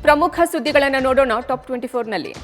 ಪ್ರಮುಖ ಸುದ್ದಿಗಳನ್ನು ನೋಡೋಣ ಟಾಪ್ 24ನಲ್ಲಿ.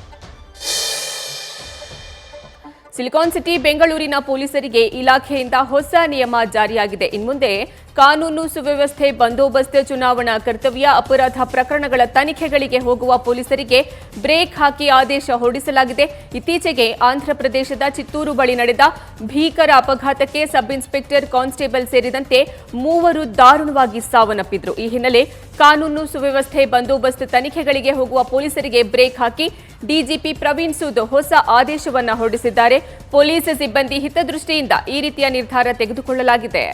ಸಿಲಿಕಾನ್ ಸಿಟಿ ಬೆಂಗಳೂರಿನ ಪೊಲೀಸರಿಗೆ ಇಲಾಖೆಯಿಂದ ಹೊಸ ನಿಯಮ ಜಾರಿಯಾಗಿದೆ. ಇನ್ಮುಂದೆ ಕಾನೂನು ಸುವ್ಯವಸ್ಥೆ, ಬಂದೋಬಸ್ತ್, ಚುನಾವಣಾ ಕರ್ತವ್ಯ, ಅಪರಾಧ ಪ್ರಕರಣಗಳ ತನಿಖೆಗಳಿಗೆ ಹೋಗುವ ಪೊಲೀಸರಿಗೆ ಬ್ರೇಕ್ ಹಾಕಿ ಆದೇಶ ಹೊರಡಿಸಲಾಗಿದೆ. ಇತ್ತೀಚೆಗೆ ಆಂಧ್ರಪ್ರದೇಶದ ಚಿತ್ತೂರು ಬಳಿ ನಡೆದ ಭೀಕರ ಅಪಘಾತಕ್ಕೆ ಸಬ್ ಇನ್ಸ್ಪೆಕ್ಟರ್, ಕಾನ್ಸ್ಟೇಬಲ್ ಸೇರಿದಂತೆ 3 ದಾರುಣವಾಗಿ ಸಾವನ್ನಪ್ಪಿದ್ರು. ಈ ಹಿನ್ನೆಲೆ ಕಾನೂನು ಸುವ್ಯವಸ್ಥೆ, ಬಂದೋಬಸ್ತ್ ತನಿಖೆಗಳಿಗೆ ಹೋಗುವ ಪೊಲೀಸರಿಗೆ ಬ್ರೇಕ್ ಹಾಕಿ ಡಿಜಿಪಿ ಪ್ರವೀಣ್ ಸೂದ್ ಹೊಸ ಆದೇಶವನ್ನು ಹೊರಡಿಸಿದ್ದಾರೆ. ಪೊಲೀಸ್ ಸಿಬ್ಬಂದಿ ಹಿತದೃಷ್ಟಿಯಿಂದ ಈ ರೀತಿಯ ನಿರ್ಧಾರ ತೆಗೆದುಕೊಳ್ಳಲಾಗಿದೆ.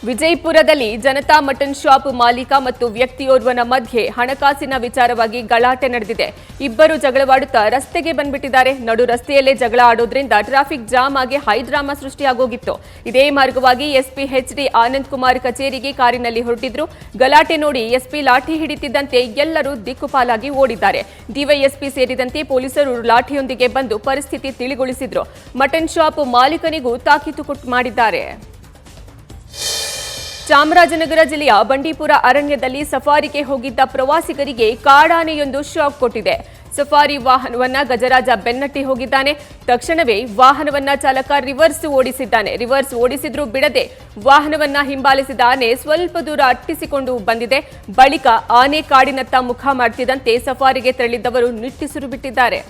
ವಿಜಯಪುರದಲ್ಲಿ ಜನತಾ ಮಟನ್ ಶಾಪ್ ಮಾಲೀಕ ಮತ್ತು ವ್ಯಕ್ತಿಯೋರ್ವನ ಮಧ್ಯೆ ಹಣಕಾಸಿನ ವಿಚಾರವಾಗಿ ಗಲಾಟೆ ನಡೆದಿದೆ. ಇಬ್ಬರು ಜಗಳವಾಡುತ್ತಾ ರಸ್ತೆಗೆ ಬಂದ್ಬಿಟ್ಟಿದ್ದಾರೆ. ನಡು ರಸ್ತೆಯಲ್ಲೇ ಜಗಳ ಆಡೋದ್ರಿಂದ ಟ್ರಾಫಿಕ್ ಜಾಮ್ ಆಗಿ ಹೈಡ್ರಾಮಾ ಸೃಷ್ಟಿಯಾಗೋಗಿತ್ತು. ಇದೇ ಮಾರ್ಗವಾಗಿ ಎಸ್ಪಿ ಎಚ್ಡಿ ಆನಂದ್ ಕುಮಾರ್ ಕಚೇರಿಗೆ ಕಾರಿನಲ್ಲಿ ಹೊರಟಿದ್ರು. ಗಲಾಟೆ ನೋಡಿ ಎಸ್ಪಿ ಲಾಠಿ ಹಿಡಿತಿದ್ದಂತೆ ಎಲ್ಲರೂ ದಿಕ್ಕುಪಾಲಾಗಿ ಓಡಿದ್ದಾರೆ. ಡಿವೈಎಸ್ಪಿ ಸೇರಿದಂತೆ ಪೊಲೀಸರು ಲಾಠಿಯೊಂದಿಗೆ ಬಂದು ಪರಿಸ್ಥಿತಿ ತಿಳಿಗೊಳಿಸಿದ್ರು. ಮಟನ್ ಶಾಪ್ ಮಾಲೀಕನಿಗೂ ತಾಕೀತು ಮಾಡಿದ್ದಾರೆ. ಚಾಮರಾಜನಗರ ಜಿಲ್ಲೆಯ ಬಂಡೀಪುರ ಅರಣ್ಯದಲ್ಲಿ ಸಫಾರಿಗೆ ಹೋಗಿದ್ದ ಪ್ರವಾಸಿಗರಿಗೆ ಕಾಡಾನೆಯೊಂದು ಶಾಕ್ ಕೊಟ್ಟಿದೆ. ಸಫಾರಿ ವಾಹನವನ್ನ ಗಜರಾಜ ಬೆನ್ನಟ್ಟಿ ಹೋಗಿದ್ದಾನೆ. ತಕ್ಷಣವೇ ವಾಹನವನ್ನ ಚಾಲಕ ರಿವರ್ಸ್ ಓಡಿಸಿದ್ದಾನೆ. ರಿವರ್ಸ್ ಓಡಿಸಿದ್ರೂ ಬಿಡದೆ ವಾಹನವನ್ನ ಹಿಂಬಾಲಿಸಿದ ಆನೆ ಸ್ವಲ್ಪ ದೂರ ಅಟ್ಟಿಸಿಕೊಂಡು ಬಂದಿದೆ. ಬಳಿಕ ಆನೆ ಕಾಡಿನತ್ತ ಮುಖ ಮಾಡ್ತಿದ್ದಂತೆ ಸಫಾರಿಗೆ ತೆರಳಿದ್ದವರು ನಿಟ್ಟುಸಿರು ಬಿಟ್ಟಿದ್ದಾರೆ.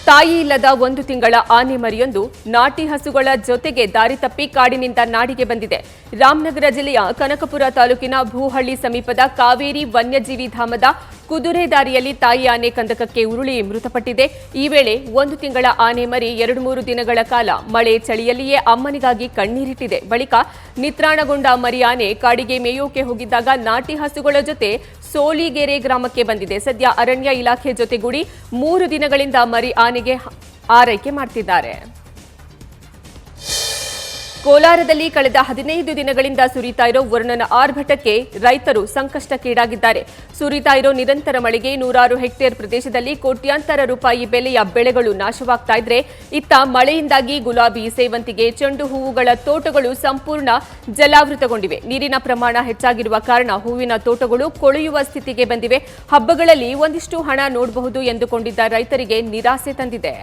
ತಾಯಿ ಇಲ್ಲದ 1 ತಿಂಗಳ ಆನೆ ಮರಿಯೊಂದು ನಾಟಿ ಹಸುಗಳ ಜೊತೆಗೆ ದಾರಿ ತಪ್ಪಿ ಕಾಡಿನಿಂದ ನಾಡಿಗೆ ಬಂದಿದೆ. ರಾಮನಗರ ಜಿಲ್ಲೆಯ ಕನಕಪುರ ತಾಲೂಕಿನ ಭೂಹಳ್ಳಿ ಸಮೀಪದ ಕಾವೇರಿ ವನ್ಯಜೀವಿ ಧಾಮದ ಕುದುರೆ ದಾರಿಯಲ್ಲಿ ತಾಯಿ ಆನೆ ಕಂದಕಕ್ಕೆ ಉರುಳಿ ಮೃತಪಟ್ಟಿದೆ. ಈ ವೇಳೆ 1 ತಿಂಗಳ ಆನೆ ಮರಿ 2-3 ದಿನಗಳ ಕಾಲ ಮಳೆ ಚಳಿಯಲ್ಲಿಯೇ ಅಮ್ಮನಿಗಾಗಿ ಕಣ್ಣೀರಿಟ್ಟಿದೆ. ಬಳಿಕ ನಿತ್ರಾಣಗೊಂಡ ಮರಿ ಆನೆ ಕಾಡಿಗೆ ಮೇಯೋಕೆ ಹೋಗಿದ್ದಾಗ ನಾಟಿ ಹಸುಗಳ ಜೊತೆ ಸೋಲಿಗೆರೆ ಗ್ರಾಮಕ್ಕೆ ಬಂದಿದೆ. ಸದ್ಯ ಅರಣ್ಯ ಇಲಾಖೆ ಜೊತೆಗೂಡಿ 3 ದಿನಗಳಿಂದ ಮರಿ ಆನೆಗೆ ಆರೈಕೆ ಮಾಡ್ತಿದ್ದಾರೆ. ಕೋಲಾರದಲ್ಲಿ ಕಳೆದ 15 ದಿನಗಳಿಂದ ಸುರಿತಾ ಇರೋ ವರುಣನ ಆರ್ಭಟಕ್ಕೆ ರೈತರು ಸಂಕಷ್ಟಕ್ಕೀಡಾಗಿದ್ದಾರೆ. ಸುರಿತಾ ಇರೋ ನಿರಂತರ ಮಳೆಗೆ ನೂರಾರು ಹೆಕ್ಟೇರ್ ಪ್ರದೇಶದಲ್ಲಿ ಕೋಟ್ಯಾಂತರ ರೂಪಾಯಿ ಬೆಲೆಯ ಬೆಳೆಗಳು ನಾಶವಾಗ್ತಾ ಇದ್ರೆ, ಇತ್ತ ಮಳೆಯಿಂದಾಗಿ ಗುಲಾಬಿ, ಸೇವಂತಿಗೆ, ಚೆಂಡು ಹೂವುಗಳ ತೋಟಗಳು ಸಂಪೂರ್ಣ ಜಲಾವೃತಗೊಂಡಿವೆ. ನೀರಿನ ಪ್ರಮಾಣ ಹೆಚ್ಚಾಗಿರುವ ಕಾರಣ ಹೂವಿನ ತೋಟಗಳು ಕೊಳೆಯುವ ಸ್ಥಿತಿಗೆ ಬಂದಿವೆ. ಹಬ್ಬಗಳಲ್ಲಿ ಒಂದಿಷ್ಟು ಹಣ ನೋಡಬಹುದು ಎಂದುಕೊಂಡಿದ್ದ ರೈತರಿಗೆ ನಿರಾಸೆ ತಂದಿದೆ.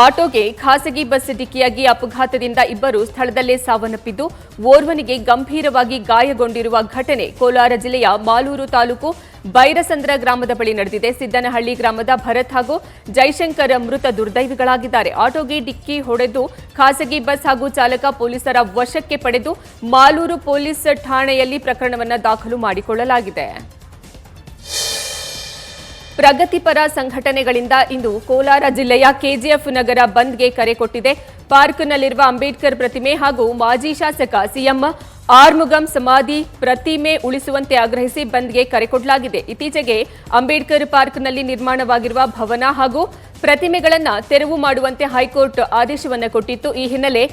ಆಟೋಗೆ ಖಾಸಗಿ ಬಸ್ ಡಿಕ್ಕಿಯಾಗಿ ಅಪಘಾತದಿಂದ ಇಬ್ಬರು ಸ್ಥಳದಲ್ಲೇ ಸಾವನ್ನಪ್ಪಿದ್ದು, ಓರ್ವನಿಗೆ ಗಂಭೀರವಾಗಿ ಗಾಯಗೊಂಡಿರುವ ಘಟನೆ ಕೋಲಾರ ಜಿಲ್ಲೆಯ ಮಾಲೂರು ತಾಲೂಕು ಬೈರಸಂದ್ರ ಗ್ರಾಮದ ಬಳಿ ನಡೆದಿದೆ. ಸಿದ್ದನಹಳ್ಳಿ ಗ್ರಾಮದ ಭರತ್ ಹಾಗೂ ಜೈಶಂಕರ್ ಮೃತ ದುರ್ದೈವಿಗಳಾಗಿದ್ದಾರೆ. ಆಟೋಗೆ ಡಿಕ್ಕಿ ಹೊಡೆದು ಖಾಸಗಿ ಬಸ್ ಹಾಗೂ ಚಾಲಕ ಪೊಲೀಸರ ವಶಕ್ಕೆ ಪಡೆದು ಮಾಲೂರು ಪೊಲೀಸ್ ಠಾಣೆಯಲ್ಲಿ ಪ್ರಕರಣವನ್ನು ದಾಖಲು ಮಾಡಿಕೊಳ್ಳಲಾಗಿದೆ. ಪ್ರಗತಿಪರ ಸಂಘಟನೆಗಳಿಂದ ಇಂದು ಕೋಲಾರ ಜಿಲ್ಲೆಯ ಕೆಜಿಎಫ್ ನಗರ ಬಂದ್ಗೆ ಕರೆ ಕೊಟ್ಟಿದೆ. ಪಾರ್ಕ್ನಲ್ಲಿರುವ ಅಂಬೇಡ್ಕರ್ ಪ್ರತಿಮೆ ಹಾಗೂ ಮಾಜಿ ಶಾಸಕ ಸಿಎಂ ಆರ್ಮುಗಂ ಸಮಾಧಿ ಪ್ರತಿಮೆ ಉಳಿಸುವಂತೆ ಆಗ್ರಹಿಸಿ ಬಂದ್ಗೆ ಕರೆ ಕೊಡಲಾಗಿದೆ. ಇತ್ತೀಚೆಗೆ ಅಂಬೇಡ್ಕರ್ ಪಾರ್ಕ್ನಲ್ಲಿ ನಿರ್ಮಾಣವಾಗಿರುವ ಭವನ ಹಾಗೂ ಪ್ರತಿಮೆಗಳನ್ನು ತೆರವು ಮಾಡುವಂತೆ ಹೈಕೋರ್ಟ್ ಆದೇಶವನ್ನು ಕೊಟ್ಟಿತ್ತು. ಈ ಹಿನ್ನೆಲೆ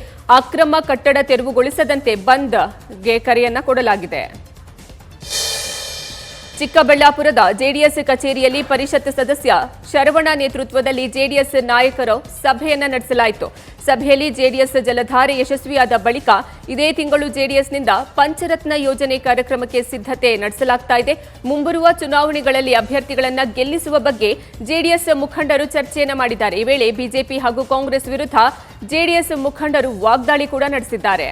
ಅಕ್ರಮ ಕಟ್ಟಡ ತೆರವುಗೊಳಿಸದಂತೆ ಬಂದ್ಗೆ ಕರೆಯನ್ನ ಕೊಡಲಾಗಿದೆ. ಚಿಕ್ಕಬಳ್ಳಾಪುರದ ಜೆಡಿಎಸ್ ಕಚೇರಿಯಲ್ಲಿ ಪರಿಷತ್ ಸದಸ್ಯ ಶರವಣ ನೇತೃತ್ವದಲ್ಲಿ ಜೆಡಿಎಸ್ ನಾಯಕರು ಸಭೆಯನ್ನ ನಡೆಸಲಾಯಿತು. ಸಭೆಯಲ್ಲಿ ಜೆಡಿಎಸ್ ಜಲಧಾರೆ ಯಶಸ್ವಿಯಾದ ಬಳಿಕ ಇದೇ ತಿಂಗಳು ಜೆಡಿಎಸ್ನಿಂದ ಪಂಚರತ್ನ ಯೋಜನೆ ಕಾರ್ಯಕ್ರಮಕ್ಕೆ ಸಿದ್ಧತೆ ನಡೆಸಲಾಗ್ತಾ ಇದೆ. ಮುಂಬರುವ ಚುನಾವಣೆಗಳಲ್ಲಿ ಅಭ್ಯರ್ಥಿಗಳನ್ನು ಗೆಲ್ಲಿಸುವ ಬಗ್ಗೆ ಜೆಡಿಎಸ್ ಮುಖಂಡರು ಚರ್ಚೆಯನ್ನ ಮಾಡಿದ್ದಾರೆ. ಈ ವೇಳೆ ಬಿಜೆಪಿ ಹಾಗೂ ಕಾಂಗ್ರೆಸ್ ವಿರುದ್ಧ ಜೆಡಿಎಸ್ ಮುಖಂಡರು ವಾಗ್ದಾಳಿ ಕೂಡ ನಡೆಸಿದ್ದಾರೆ.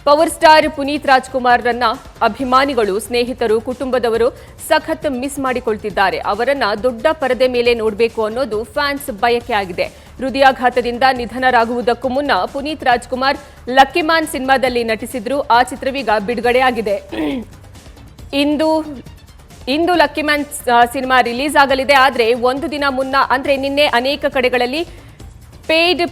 ಪವರ್ ಸ್ಟಾರ್ ಪುನೀತ್ ರಾಜ್ಕುಮಾರ್ರನ್ನ ಅಭಿಮಾನಿಗಳು, ಸ್ನೇಹಿತರು, ಕುಟುಂಬದವರು ಸಖತ್ ಮಿಸ್ ಮಾಡಿಕೊಳ್ತಿದ್ದಾರೆ. ಅವರನ್ನ ದೊಡ್ಡ ಪರದೆ ಮೇಲೆ ನೋಡಬೇಕು ಅನ್ನೋದು ಫ್ಯಾನ್ಸ್ ಬಯಕೆ ಆಗಿದೆ. ಹೃದಯಾಘಾತದಿಂದ ನಿಧನರಾಗುವುದಕ್ಕೂ ಮುನ್ನ ಪುನೀತ್ ರಾಜ್ಕುಮಾರ್ ಲಕ್ಕಿ ಮ್ಯಾನ್ ಸಿನಿಮಾದಲ್ಲಿ ನಟಿಸಿದ್ರು. ಆ ಚಿತ್ರವೀಗ ಬಿಡುಗಡೆ ಆಗಿದೆ. ಇಂದು ಲಕ್ಕಿ ಮ್ಯಾನ್ ಸಿನಿಮಾ ರಿಲೀಸ್ ಆಗಲಿದೆ. ಆದರೆ 1 ದಿನ ಮುನ್ನ ಅಂದ್ರೆ ನಿನ್ನೆ ಅನೇಕ ಕಡೆಗಳಲ್ಲಿ ಪೇಯ್ಡ್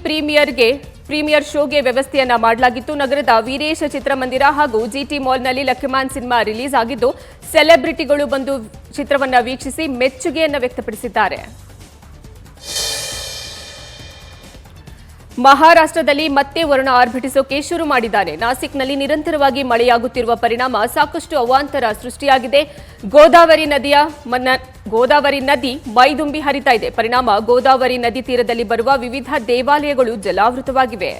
ಪ್ರೀಮಿಯರ್ ಶೋಗೆ ವ್ಯವಸ್ಥೆಯನ್ನ ಮಾಡಲಾಗಿತ್ತು. ನಗರದ ವೀರೇಶ ಚಿತ್ರಮಂದಿರ ಹಾಗೂ ಜಿಟಿ ಮಾಲ್ನಲ್ಲಿ ಲಕ್ಕಿ ಮ್ಯಾನ್ ಸಿನಿಮಾ ರಿಲೀಸ್ ಆಗಿದ್ದು, ಸೆಲೆಬ್ರಿಟಿಗಳು ಬಂದು ಚಿತ್ರವನ್ನ ವೀಕ್ಷಿಸಿ ಮೆಚ್ಚುಗೆಯನ್ನ ವ್ಯಕ್ತಪಡಿಸಿದ್ದಾರೆ. ಮಹಾರಾಷ್ಟ್ರದಲ್ಲಿ ಮತ್ತೆ ವರುಣ ಆರ್ಭಟಿಸೋಕೆ ಶುರು ಮಾಡಿದ್ದಾರೆ. ನಾಸಿಕ್ನಲ್ಲಿ ನಿರಂತರವಾಗಿ ಮಳೆಯಾಗುತ್ತಿರುವ ಪರಿಣಾಮ ಸಾಕಷ್ಟು ಅವಾಂತರ ಸೃಷ್ಟಿಯಾಗಿದೆ. ಗೋದಾವರಿ ನದಿ ಮೈದುಂಬಿ ಹರಿತಾ ಇದೆ. ಪರಿಣಾಮ ಗೋದಾವರಿ ನದಿ ತೀರದಲ್ಲಿ ಬರುವ ವಿವಿಧ ದೇವಾಲಯಗಳು ಜಲಾವೃತವಾಗಿವೆ.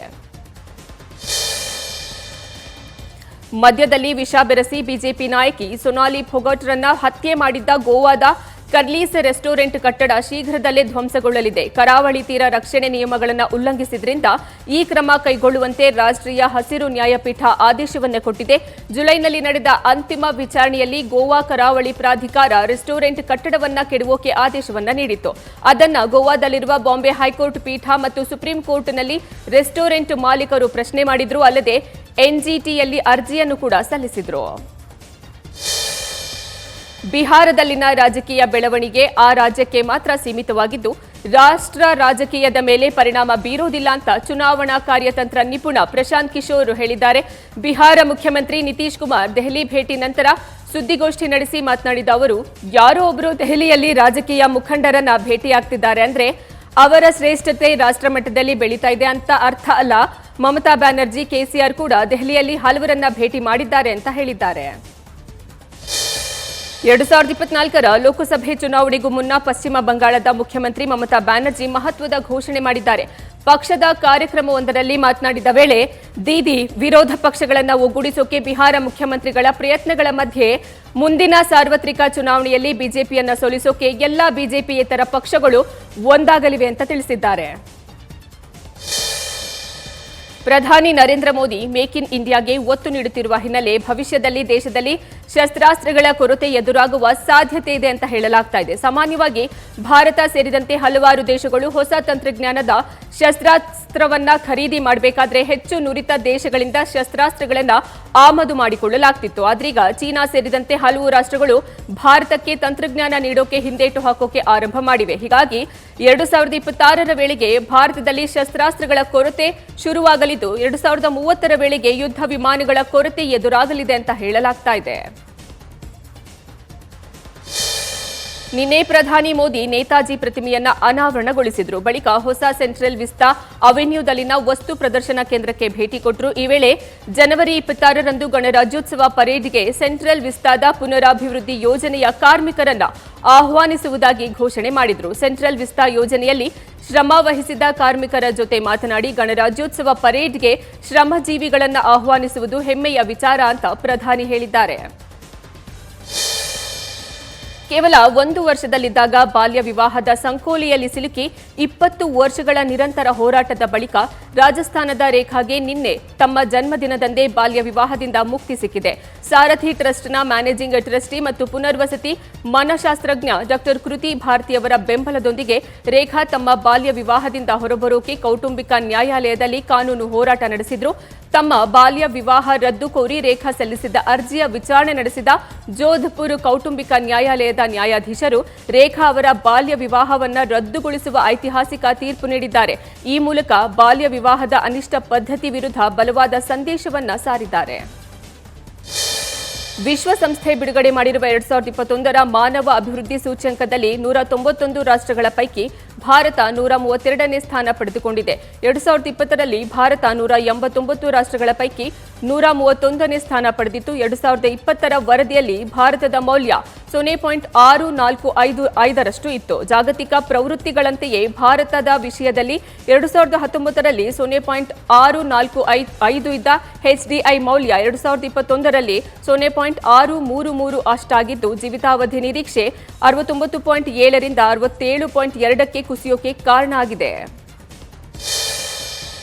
ಮದ್ಯದಲ್ಲಿ ವಿಷ ಬೆರೆಸಿ ಬಿಜೆಪಿ ನಾಯಕಿ ಸೊನಾಲಿ ಫೊಗಾಟ್ರನ್ನ ಹತ್ಯೆ ಮಾಡಿದ್ದ ಗೋವಾದ ಕರ್ಲೀಸ್ ರೆಸ್ಟೋರೆಂಟ್ ಕಟ್ಟಡ ಶೀಘ್ರದಲ್ಲೇ ಧ್ವಂಸಗೊಳ್ಳಲಿದೆ. ಕರಾವಳಿ ತೀರ ರಕ್ಷಣೆ ನಿಯಮಗಳನ್ನು ಉಲ್ಲಂಘಿಸಿದ್ರಿಂದ ಈ ಕ್ರಮ ಕೈಗೊಳ್ಳುವಂತೆ ರಾಷ್ಟ್ರೀಯ ಹಸಿರು ನ್ಯಾಯಪೀಠ ಆದೇಶವನ್ನು ಕೊಟ್ಟಿದೆ. ಜುಲೈನಲ್ಲಿ ನಡೆದ ಅಂತಿಮ ವಿಚಾರಣೆಯಲ್ಲಿ ಗೋವಾ ಕರಾವಳಿ ಪ್ರಾಧಿಕಾರ ರೆಸ್ಟೋರೆಂಟ್ ಕಟ್ಟಡವನ್ನ ಕೆಡವೋಕೆ ಆದೇಶವನ್ನ ನೀಡಿತ್ತು. ಅದನ್ನ ಗೋವಾದಲ್ಲಿರುವ ಬಾಂಬೆ ಹೈಕೋರ್ಟ್ ಪೀಠ ಮತ್ತು ಸುಪ್ರೀಂ ಕೋರ್ಟ್ನಲ್ಲಿ ರೆಸ್ಟೋರೆಂಟ್ ಮಾಲೀಕರು ಪ್ರಶ್ನೆ ಮಾಡಿದ್ರು. ಅಲ್ಲದೆ ಎನ್ಜಿಟಿಯಲ್ಲಿ ಅರ್ಜಿಯನ್ನು ಕೂಡ ಸಲ್ಲಿಸಿದ್ರು. ಬಿಹಾರದಲ್ಲಿನ ರಾಜಕೀಯ ಬೆಳವಣಿಗೆ ಆ ರಾಜ್ಯಕ್ಕೆ ಮಾತ್ರ ಸೀಮಿತವಾಗಿದ್ದು ರಾಷ್ಟ್ರ ರಾಜಕೀಯದ ಮೇಲೆ ಪರಿಣಾಮ ಬೀರೋದಿಲ್ಲ ಅಂತ ಚುನಾವಣಾ ಕಾರ್ಯತಂತ್ರ ನಿಪುಣ ಪ್ರಶಾಂತ್ ಕಿಶೋರ್ ಹೇಳಿದ್ದಾರೆ. ಬಿಹಾರ ಮುಖ್ಯಮಂತ್ರಿ ನಿತೀಶ್ ಕುಮಾರ್ ದೆಹಲಿ ಭೇಟಿ ನಂತರ ಸುದ್ದಿಗೋಷ್ಠಿ ನಡೆಸಿ ಮಾತನಾಡಿದ ಅವರು, ಯಾರೋ ಒಬ್ಬರು ದೆಹಲಿಯಲ್ಲಿ ರಾಜಕೀಯ ಮುಖಂಡರನ್ನ ಭೇಟಿಯಾಗ್ತಿದ್ದಾರೆ ಅಂದ್ರೆ ಅವರ ಶ್ರೇಷ್ಠತೆ ರಾಷ್ಟ್ರಮಟ್ಟದಲ್ಲಿ ಬೆಳೀತಾ ಇದೆ ಅಂತ ಅರ್ಥ ಅಲ್ಲ. ಮಮತಾ ಬ್ಯಾನರ್ಜಿ, ಕೆಸಿಆರ್ ಕೂಡ ದೆಹಲಿಯಲ್ಲಿ ಹಲವರನ್ನ ಭೇಟಿ ಮಾಡಿದ್ದಾರೆ ಅಂತ ಹೇಳಿದ್ದಾರೆ. 2024ರ ಲೋಕಸಭೆ ಚುನಾವಣೆಗೂ ಮುನ್ನ ಪಶ್ಚಿಮ ಬಂಗಾಳದ ಮುಖ್ಯಮಂತ್ರಿ ಮಮತಾ ಬ್ಯಾನರ್ಜಿ ಮಹತ್ವದ ಘೋಷಣೆ ಮಾಡಿದ್ದಾರೆ. ಪಕ್ಷದ ಕಾರ್ಯಕ್ರಮವೊಂದರಲ್ಲಿ ಮಾತನಾಡಿದ ವೇಳೆ ದೀದಿ ವಿರೋಧ ಪಕ್ಷಗಳನ್ನು ಒಗ್ಗೂಡಿಸೋಕೆ ಬಿಹಾರ ಮುಖ್ಯಮಂತ್ರಿಗಳ ಪ್ರಯತ್ನಗಳ ಮಧ್ಯೆ ಮುಂದಿನ ಸಾರ್ವತ್ರಿಕ ಚುನಾವಣೆಯಲ್ಲಿ ಬಿಜೆಪಿಯನ್ನ ಸೋಲಿಸೋಕೆ ಎಲ್ಲಾ ಬಿಜೆಪಿಯೇತರ ಪಕ್ಷಗಳು ಒಂದಾಗಲಿವೆ ಅಂತ ತಿಳಿಸಿದ್ದಾರೆ. ಪ್ರಧಾನಿ ನರೇಂದ್ರ ಮೋದಿ ಮೇಕ್ ಇನ್ ಇಂಡಿಯಾಗೆ ಒತ್ತು ನೀಡುತ್ತಿರುವ ಹಿನ್ನೆಲೆ ಭವಿಷ್ಯದಲ್ಲಿ ದೇಶದಲ್ಲಿ ಶಸ್ತ್ರಾಸ್ತ್ರಗಳ ಕೊರತೆ ಎದುರಾಗುವ ಸಾಧ್ಯತೆ ಇದೆ ಅಂತ ಹೇಳಲಾಗ್ತಾ ಇದೆ. ಸಾಮಾನ್ಯವಾಗಿ ಭಾರತ ಸೇರಿದಂತೆ ಹಲವಾರು ದೇಶಗಳು ಹೊಸ ತಂತ್ರಜ್ಞಾನದ ಶಸ್ತ್ರಾಸ್ತ್ರವನ್ನ ಖರೀದಿ ಮಾಡಬೇಕಾದ್ರೆ ಹೆಚ್ಚು ನುರಿತ ದೇಶಗಳಿಂದ ಶಸ್ತ್ರಾಸ್ತ್ರಗಳನ್ನು ಆಮದು ಮಾಡಿಕೊಳ್ಳಲಾಗ್ತಿತ್ತು. ಆದ್ರೀಗ ಚೀನಾ ಸೇರಿದಂತೆ ಹಲವು ರಾಷ್ಟ್ರಗಳು ಭಾರತಕ್ಕೆ ತಂತ್ರಜ್ಞಾನ ನೀಡೋಕೆ ಹಿಂದೇಟು ಹಾಕೋಕೆ ಆರಂಭ ಮಾಡಿವೆ. ಹೀಗಾಗಿ 2026ರ ವೇಳೆಗೆ ಭಾರತದಲ್ಲಿ ಶಸ್ತ್ರಾಸ್ತ್ರಗಳ ಕೊರತೆ ಶುರುವಾಗಲಿದ್ದು 2030ರ ವೇಳೆಗೆ ಯುದ್ಧ ವಿಮಾನಗಳ ಕೊರತೆ ಎದುರಾಗಲಿದೆ ಅಂತ ಹೇಳಲಾಗ್ತಾ ಇದೆ. ನಿನ್ನೆ ಪ್ರಧಾನಿ ಮೋದಿ ನೇತಾಜಿ ಪ್ರತಿಮೆಯನ್ನ ಅನಾವರಣಗೊಳಿಸಿದ್ರು. ಬಳಿಕ ಹೊಸ ಸೆಂಟ್ರಲ್ ವಿಸ್ತಾ ಅವೆನ್ಯೂದಲ್ಲಿನ ವಸ್ತು ಪ್ರದರ್ಶನ ಕೇಂದ್ರಕ್ಕೆ ಭೇಟಿ ಕೊಟ್ಟರು. ಈ ವೇಳೆ ಜನವರಿ 26ರಂದು ಗಣರಾಜ್ಯೋತ್ಸವ ಪರೇಡ್ಗೆ ಸೆಂಟ್ರಲ್ ವಿಸ್ತಾದ ಪುನರಾಭಿವೃದ್ಧಿ ಯೋಜನೆಯ ಕಾರ್ಮಿಕರನ್ನ ಆಹ್ವಾನಿಸುವುದಾಗಿ ಘೋಷಣೆ ಮಾಡಿದ್ರು. ಸೆಂಟ್ರಲ್ ವಿಸ್ತಾ ಯೋಜನೆಯಲ್ಲಿ ಶ್ರಮ ವಹಿಸಿದ ಕಾರ್ಮಿಕರ ಜೊತೆ ಮಾತನಾಡಿ ಗಣರಾಜ್ಯೋತ್ಸವ ಪರೇಡ್ಗೆ ಶ್ರಮಜೀವಿಗಳನ್ನು ಆಹ್ವಾನಿಸುವುದು ಹೆಮ್ಮೆಯ ವಿಚಾರ ಅಂತ ಪ್ರಧಾನಿ ಹೇಳಿದ್ದಾರೆ. ಕೇವಲ 1 ವರ್ಷದಲ್ಲಿದ್ದಾಗ ಬಾಲ್ಯ ವಿವಾಹದ ಸಂಕೋಲೆಯಲ್ಲಿ ಸಿಲುಕಿ 20 ವರ್ಷಗಳ ನಿರಂತರ ಹೋರಾಟದ ಬಳಿಕ ರಾಜಸ್ಥಾನದ ರೇಖಾಗೆ ನಿನ್ನೆ ತಮ್ಮ ಜನ್ಮದಿನದಂದೇ ಬಾಲ್ಯ ವಿವಾಹದಿಂದ ಮುಕ್ತಿ ಸಿಕ್ಕಿದೆ. ಸಾರಥಿ ಟ್ರಸ್ಟ್ನ ಮ್ಯಾನೇಜಿಂಗ್ ಟ್ರಸ್ಟಿ ಮತ್ತು ಪುನರ್ವಸತಿ ಮನಃಶಾಸ್ತ್ರಜ್ಞ ಡಾಕ್ಟರ್ ಕೃತಿ ಭಾರತಿಯವರ ಬೆಂಬಲದೊಂದಿಗೆ ರೇಖಾ ತಮ್ಮ ಬಾಲ್ಯ ವಿವಾಹದಿಂದ ಹೊರಬರೋಕೆ ಕೌಟುಂಬಿಕ ನ್ಯಾಯಾಲಯದಲ್ಲಿ ಕಾನೂನು ಹೋರಾಟ ನಡೆಸಿದ್ರು. ತಮ್ಮ ಬಾಲ್ಯ ವಿವಾಹ ರದ್ದು ಕೋರಿ ರೇಖಾ ಸಲ್ಲಿಸಿದ್ದ ಅರ್ಜಿಯ ವಿಚಾರಣೆ ನಡೆಸಿದ ಜೋಧ್ಪುರ್ ಕೌಟುಂಬಿಕ ನ್ಯಾಯಾಲಯದ ನ್ಯಾಯಾಧೀಶರು ರೇಖಾ ಅವರ ಬಾಲ್ಯ ವಿವಾಹವನ್ನು ರದ್ದುಗೊಳಿಸುವ ಐತಿಹಾಸಿಕ ತೀರ್ಪು ನೀಡಿದ್ದಾರೆ. ಈ ಮೂಲಕ ಬಾಲ್ಯ ವಿವಾಹದ ಅನಿಷ್ಟ ಪದ್ಧತಿ ವಿರುದ್ಧ ಬಲವಾದ ಸಂದೇಶವನ್ನ ಸಾರಿದ್ದಾರೆ. ವಿಶ್ವಸಂಸ್ಥೆ ಬಿಡುಗಡೆ ಮಾಡಿರುವ 2021ರ ಮಾನವ ಅಭಿವೃದ್ಧಿ ಸೂಚ್ಯಂಕದಲ್ಲಿ 191 ರಾಷ್ಟ್ರಗಳ ಪೈಕಿ ಭಾರತ 132ನೇ ಸ್ಥಾನ ಪಡೆದುಕೊಂಡಿದೆ. 2020ರಲ್ಲಿ ಭಾರತ 189 ರಾಷ್ಟ್ರಗಳ ಪೈಕಿ 131ನೇ ಸ್ಥಾನ ಪಡೆದಿತ್ತು. 2020ರ ವರದಿಯಲ್ಲಿ ಭಾರತದ ಮೌಲ್ಯ 0.645 ಇತ್ತು. ಜಾಗತಿಕ ಪ್ರವೃತ್ತಿಗಳಂತೆಯೇ ಭಾರತದ ವಿಷಯದಲ್ಲಿ 2019ರಲ್ಲಿ 0.645 ಇದ್ದ HDI ಮೌಲ್ಯ 2021ರಲ್ಲಿ 0.633 ಅಷ್ಟಾಗಿದ್ದು ಜೀವಿತಾವಧಿ ನಿರೀಕ್ಷೆ 69.7ರಿಂದ 67.2ಕ್ಕೆ ಕುಸಿಯೋಕೆ ಕಾರಣ ಆಗಿದೆ.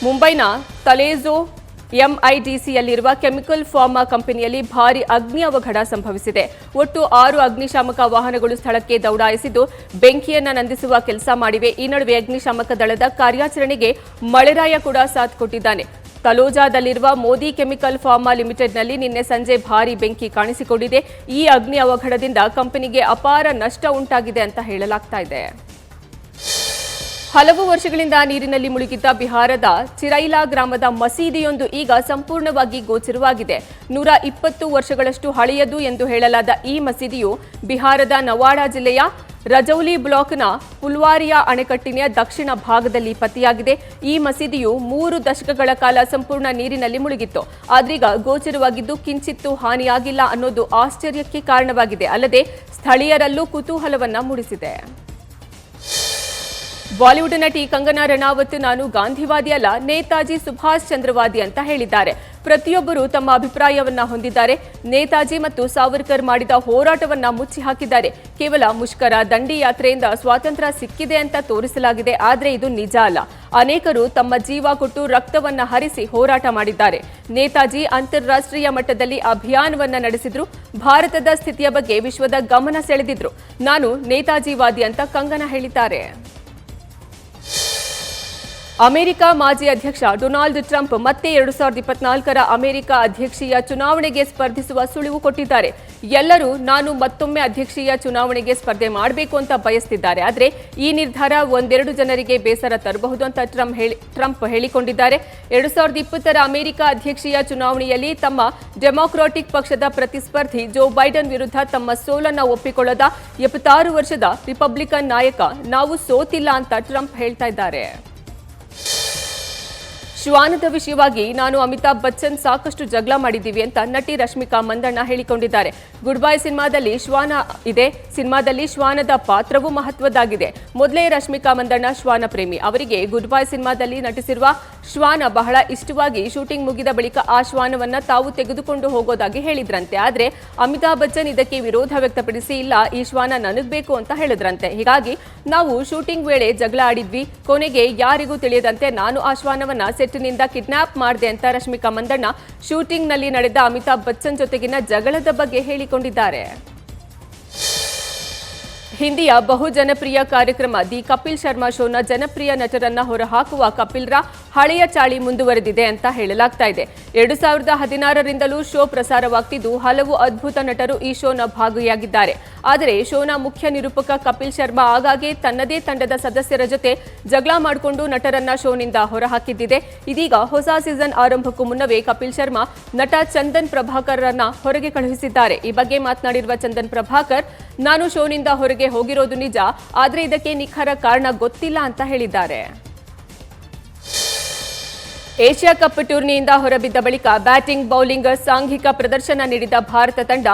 ಮುಂಬೈನ ತಲೇಜೋ ಎಂಐಡಿಸಿಯಲ್ಲಿರುವ ಕೆಮಿಕಲ್ ಫಾರ್ಮಾ ಕಂಪನಿಯಲ್ಲಿ ಭಾರೀ ಅಗ್ನಿ ಅವಘಡ ಸಂಭವಿಸಿದೆ. ಒಟ್ಟು 6 ಅಗ್ನಿಶಾಮಕ ವಾಹನಗಳು ಸ್ಥಳಕ್ಕೆ ದೌಡಾಯಿಸಿದ್ದು ಬೆಂಕಿಯನ್ನ ನಂದಿಸುವ ಕೆಲಸ ಮಾಡಿವೆ. ಈ ನಡುವೆ ಅಗ್ನಿಶಾಮಕ ದಳದ ಕಾರ್ಯಾಚರಣೆಗೆ ಮಳೆರಾಯ ಕೂಡ ಸಾಥ್ ಕೊಟ್ಟಿದ್ದಾನೆ. ತಲೋಜಾದಲ್ಲಿರುವ ಮೋದಿ ಕೆಮಿಕಲ್ ಫಾರ್ಮಾ ಲಿಮಿಟೆಡ್ನಲ್ಲಿ ನಿನ್ನೆ ಸಂಜೆ ಭಾರೀ ಬೆಂಕಿ ಕಾಣಿಸಿಕೊಂಡಿದೆ. ಈ ಅಗ್ನಿ ಅವಘಡದಿಂದ ಕಂಪನಿಗೆ ಅಪಾರ ನಷ್ಟ ಉಂಟಾಗಿದೆ ಅಂತ ಹೇಳಲಾಗ್ತಾ ಇದೆ. ಹಲವು ವರ್ಷಗಳಿಂದ ನೀರಿನಲ್ಲಿ ಮುಳುಗಿದ್ದ ಬಿಹಾರದ ಚಿರೈಲಾ ಗ್ರಾಮದ ಮಸೀದಿಯೊಂದು ಈಗ ಸಂಪೂರ್ಣವಾಗಿ ಗೋಚರವಾಗಿದೆ. 120 ವರ್ಷಗಳಷ್ಟು ಹಳೆಯದು ಎಂದು ಹೇಳಲಾದ ಈ ಮಸೀದಿಯು ಬಿಹಾರದ ನವಾಡಾ ಜಿಲ್ಲೆಯ ರಜೌಲಿ ಬ್ಲಾಕ್ನ ಪುಲ್ವಾರಿಯಾ ಅಣೆಕಟ್ಟಿನ ದಕ್ಷಿಣ ಭಾಗದಲ್ಲಿ ಪತ್ತೆಯಾಗಿದೆ. ಈ ಮಸೀದಿಯು 3 ದಶಕಗಳ ಕಾಲ ಸಂಪೂರ್ಣ ನೀರಿನಲ್ಲಿ ಮುಳುಗಿತ್ತು. ಆದ್ರೀಗ ಗೋಚರವಾಗಿದ್ದು ಕಿಂಚಿತ್ತೂ ಹಾನಿಯಾಗಿಲ್ಲ ಅನ್ನೋದು ಆಶ್ಚರ್ಯಕ್ಕೆ ಕಾರಣವಾಗಿದೆ. ಅಲ್ಲದೆ ಸ್ಥಳೀಯರಲ್ಲೂ ಕುತೂಹಲವನ್ನ ಮೂಡಿಸಿದೆ. ಬಾಲಿವುಡ್ ನಟಿ ಕಂಗನಾ ರನಾವತ್ ನಾನು ಗಾಂಧಿವಾದಿ ಅಲ್ಲ, ನೇತಾಜಿ ಸುಭಾಷ್ ಚಂದ್ರವಾದಿ ಅಂತ ಹೇಳಿದ್ದಾರೆ. ಪ್ರತಿಯೊಬ್ಬರು ತಮ್ಮ ಅಭಿಪ್ರಾಯವನ್ನ ಹೊಂದಿದ್ದಾರೆ. ನೇತಾಜಿ ಮತ್ತು ಸಾವರ್ಕರ್ ಮಾಡಿದ ಹೋರಾಟವನ್ನ ಮುಚ್ಚಿ ಹಾಕಿದ್ದಾರೆ. ಕೇವಲ ಮುಷ್ಕರ, ದಂಡಿ ಯಾತ್ರೆಯಿಂದ ಸ್ವಾತಂತ್ರ್ಯ ಸಿಕ್ಕಿದೆ ಅಂತ ತೋರಿಸಲಾಗಿದೆ. ಆದರೆ ಇದು ನಿಜ ಅಲ್ಲ. ಅನೇಕರು ತಮ್ಮ ಜೀವ ಕೊಟ್ಟು ರಕ್ತವನ್ನ ಹರಿಸಿ ಹೋರಾಟ ಮಾಡಿದ್ದಾರೆ. ನೇತಾಜಿ ಅಂತಾರಾಷ್ಟ್ರೀಯ ಮಟ್ಟದಲ್ಲಿ ಅಭಿಯಾನವನ್ನ ನಡೆಸಿದ್ರು. ಭಾರತದ ಸ್ಥಿತಿಯ ಬಗ್ಗೆ ವಿಶ್ವದ ಗಮನ ಸೆಳೆದಿದ್ರು. ನಾನು ನೇತಾಜಿವಾದಿ ಅಂತ ಕಂಗನಾ ಹೇಳಿದ್ದಾರೆ. ಅಮೆರಿಕ ಮಾಜಿ ಅಧ್ಯಕ್ಷ ಡೊನಾಲ್ಡ್ ಟ್ರಂಪ್ ಮತ್ತೆ 2024ರ ಅಮೆರಿಕ ಅಧ್ಯಕ್ಷೀಯ ಚುನಾವಣೆಗೆ ಸ್ಪರ್ಧಿಸುವ ಸುಳಿವು ಕೊಟ್ಟಿದ್ದಾರೆ. ಎಲ್ಲರೂ ನಾನು ಮತ್ತೊಮ್ಮೆ ಅಧ್ಯಕ್ಷೀಯ ಚುನಾವಣೆಗೆ ಸ್ಪರ್ಧೆ ಮಾಡಬೇಕು ಅಂತ ಬಯಸ್ತಿದ್ದಾರೆ. ಆದರೆ ಈ ನಿರ್ಧಾರ ಒಂದೆರಡು ಜನರಿಗೆ ಬೇಸರ ತರಬಹುದು ಅಂತ ಟ್ರಂಪ್ ಹೇಳಿಕೊಂಡಿದ್ದಾರೆ. 2020ರ ಅಮೆರಿಕ ಅಧ್ಯಕ್ಷೀಯ ಚುನಾವಣೆಯಲ್ಲಿ ತಮ್ಮ ಡೆಮಾಕ್ರಾಟಿಕ್ ಪಕ್ಷದ ಪ್ರತಿಸ್ಪರ್ಧಿ ಜೋ ಬೈಡನ್ ವಿರುದ್ಧ ತಮ್ಮ ಸೋಲನ್ನ ಒಪ್ಪಿಕೊಳ್ಳದ 76 ವರ್ಷದ ರಿಪಬ್ಲಿಕನ್ ನಾಯಕ ನಾವು ಸೋತಿಲ್ಲ ಅಂತ ಟ್ರಂಪ್ ಹೇಳ್ತಾ ಇದ್ದಾರೆ. ಶ್ವಾನದ ವಿಷಯವಾಗಿ ನಾನು ಅಮಿತಾಬ್ ಬಚ್ಚನ್ ಸಾಕಷ್ಟು ಜಗಳ ಮಾಡಿದ್ದೀವಿ ಅಂತ ನಟಿ ರಶ್ಮಿಕಾ ಮಂದಣ್ಣ ಹೇಳಿಕೊಂಡಿದ್ದಾರೆ. ಗುಡ್ ಬೈ ಸಿನಿಮಾದಲ್ಲಿ ಶ್ವಾನ ಇದೆ. ಸಿನಿಮಾದಲ್ಲಿ ಶ್ವಾನದ ಪಾತ್ರವೂ ಮಹತ್ವದ್ದಾಗಿದೆ. ಮೊದಲೇ ರಶ್ಮಿಕಾ ಮಂದಣ್ಣ ಶ್ವಾನ ಪ್ರೇಮಿ. ಅವರಿಗೆ ಗುಡ್ ಬೈ ಸಿನಿಮಾದಲ್ಲಿ ನಟಿಸಿರುವ ಶ್ವಾನ ಬಹಳ ಇಷ್ಟವಾಗಿ ಶೂಟಿಂಗ್ ಮುಗಿದ ಬಳಿಕ ಆ ಶ್ವಾನವನ್ನ ತಾವು ತೆಗೆದುಕೊಂಡು ಹೋಗೋದಾಗಿ ಹೇಳಿದ್ರಂತೆ. ಆದರೆ ಅಮಿತಾಬ್ ಬಚ್ಚನ್ ಇದಕ್ಕೆ ವಿರೋಧ ವ್ಯಕ್ತಪಡಿಸಿ ಇಲ್ಲ, ಈ ಶ್ವಾನ ನನಗ್ ಬೇಕು ಅಂತ ಹೇಳಿದ್ರಂತೆ. ಹೀಗಾಗಿ ನಾವು ಶೂಟಿಂಗ್ ವೇಳೆ ಜಗಳ ಆಡಿದ್ವಿ. ಕೊನೆಗೆ ಯಾರಿಗೂ ತಿಳಿಯದಂತೆ ನಾನು ಆ ಶ್ವಾನವನ್ನ ಸೆಟ್ನಿಂದ ಕಿಡ್ನಾಪ್ ಮಾಡಿದೆ ಅಂತ ರಶ್ಮಿಕಾ ಮಂದಣ್ಣ ಶೂಟಿಂಗ್ನಲ್ಲಿ ನಡೆದ ಅಮಿತಾಬ್ ಬಚ್ಚನ್ ಜೊತೆಗಿನ ಜಗಳದ ಬಗ್ಗೆ ಹೇಳಿಕೊಂಡಿದ್ದಾರೆ. ಹಿಂದಿಯ ಬಹು ಜನಪ್ರಿಯ ಕಾರ್ಯಕ್ರಮ ದಿ ಕಪಿಲ್ ಶರ್ಮಾ ಶೋನ ಜನಪ್ರಿಯ ನಟರನ್ನ ಹೊರಹಾಕುವ ಕಪಿಲ್ರ ಹಳೆಯ ಚಾಳಿ ಮುಂದುವರೆದಿದೆ ಅಂತ ಹೇಳಲಾಗ್ತಾ ಇದೆ. 2016ರಿಂದಲೂ ಶೋ ಪ್ರಸಾರವಾಗ್ತಿದ್ದು ಹಲವು ಅದ್ಭುತ ನಟರು ಈ ಶೋನ ಭಾಗಿಯಾಗಿದ್ದಾರೆ. ಆದರೆ ಶೋನ ಮುಖ್ಯ ನಿರೂಪಕ ಕಪಿಲ್ ಶರ್ಮಾ ಆಗಾಗ್ಗೆ ತನ್ನದೇ ತಂಡದ ಸದಸ್ಯರ ಜೊತೆ ಜಗಳ ಮಾಡಿಕೊಂಡು ನಟರನ್ನ ಶೋನಿಂದ ಹೊರಹಾಕಿದ್ದಿದೆ. ಇದೀಗ ಹೊಸ ಸೀಸನ್ ಆರಂಭಕ್ಕೂ ಮುನ್ನವೇ ಕಪಿಲ್ ಶರ್ಮಾ ನಟ ಚಂದನ್ ಪ್ರಭಾಕರ್ರನ್ನ ಹೊರಗೆ ಕಳುಹಿಸಿದ್ದಾರೆ. ಈ ಬಗ್ಗೆ ಮಾತನಾಡಿರುವ ಚಂದನ್ ಪ್ರಭಾಕರ್, ನಾನು ಶೋನಿಂದ ಹೊರಗೆ ಹೋಗಿರೋದು ನಿಜ, ಆದರೆ ಇದಕ್ಕೆ ನಿಖರ ಕಾರಣ ಗೊತ್ತಿಲ್ಲ ಅಂತ ಹೇಳಿದ್ದಾರೆ. ಏಷ್ಯಾ ಕಪ್ ಟೂರ್ನಿಯಿಂದ ಹೊರಬಿದ್ದ ಬಳಿಕ ಬ್ಯಾಟಿಂಗ್, ಬೌಲಿಂಗ್ ಸಾಂಘಿಕ ಪ್ರದರ್ಶನ ನೀಡಿದ ಭಾರತ ತಂಡ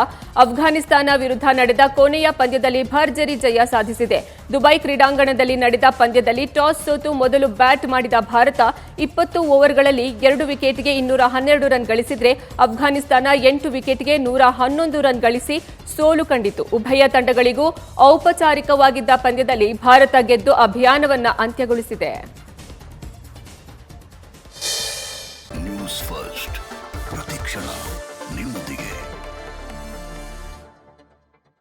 ಅಫ್ಘಾನಿಸ್ತಾನ ವಿರುದ್ಧ ನಡೆದ ಕೊನೆಯ ಪಂದ್ಯದಲ್ಲಿ ಭರ್ಜರಿ ಜಯ ಸಾಧಿಸಿದೆ. ದುಬೈ ಕ್ರೀಡಾಂಗಣದಲ್ಲಿ ನಡೆದ ಪಂದ್ಯದಲ್ಲಿ ಟಾಸ್ ಸೋತು ಮೊದಲು ಬ್ಯಾಟ್ ಮಾಡಿದ ಭಾರತ 20 ಓವರ್ಗಳಲ್ಲಿ 2 ವಿಕೆಟ್ಗೆ 212 ರನ್ ಗಳಿಸಿದ್ರೆ ಅಫ್ಘಾನಿಸ್ತಾನ 8 ವಿಕೆಟ್ಗೆ 111 ರನ್ ಗಳಿಸಿ ಸೋಲು ಕಂಡಿತು. ಉಭಯ ತಂಡಗಳಿಗೂ ಔಪಚಾರಿಕವಾಗಿದ್ದ ಪಂದ್ಯದಲ್ಲಿ ಭಾರತ ಗೆದ್ದು ಅಭಿಯಾನವನ್ನ ಅಂತ್ಯಗೊಳಿಸಿದೆ.